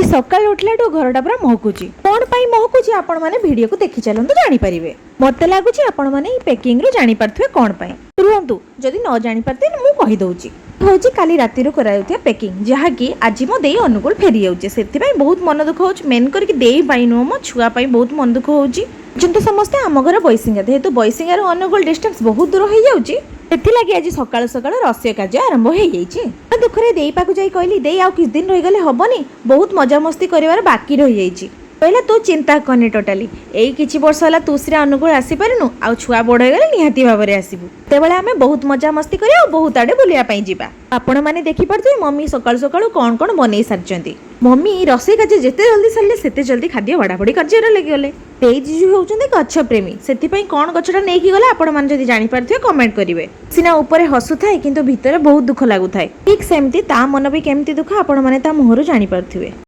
सकाल उठलाठू घरटा पूरा महकुची कौन पाई महकुची आपण माने वीडियो को देखि चलंतु जानि परिबे। मते लागुची आपण माने ई पैकिंग रो जानि परथुए कौन पाई रुहंतु जदि न जानि परते मु कहि दउची होची काली राती रो कराउथिया पैकिंग जहा कि आज मो देई अनुकूल फेरी जाउचे सेति पई बहुत मन दुख होची मेन करके देई पाई नो मो छुआ पाई बहुत मन दुख होची जंतु समस्ते आम घर बैसिंगा जेहेतु बैसिंगा रो अनुकूल डिस्टेंस बहुत दूर हो जाउची सेथिलागि आज सकाळ सकाळ रस्य कार्य आरंभ हो जाइए। दुखरे देई पाकु जाई कहली देई आउ किछ दिन रहि गले हबनी बहुत मजा मस्ती करिवार बाकी रहि जाइए। कहला तू चिंता करनी टोटाली एई किछि वर्ष होला तुसरे अनुकूल आसी पारिनु आउ छुआ बड़ हो गले निहाती भाबरे आसीबु तेबेले आमे बहुत मजा मस्ती करिया बहुत आडे बुलिया पई जिबा। आपण माने देखि परथि मम्मी सकाळ सकाळ कोन कोन बनै सारचंती मम्मी रसोई कार्य जेते जल्दी सरले सेते जल्दी खाद्य बड़ाबड़ी कार्य लगी गले। तेई जीजू होउचंदी गच्छ प्रेमी सेति पई कोन गच्छटा नै कि गला आपण माने जदि जानि परथियो कमेंट करिवे। सिना ऊपर हसु थाए किंतु भितरे बहुत दुख लागु थाए ठीक सेमती ता मन भी केमती दुख आपण माने ता मुहरु जानि परथिवे।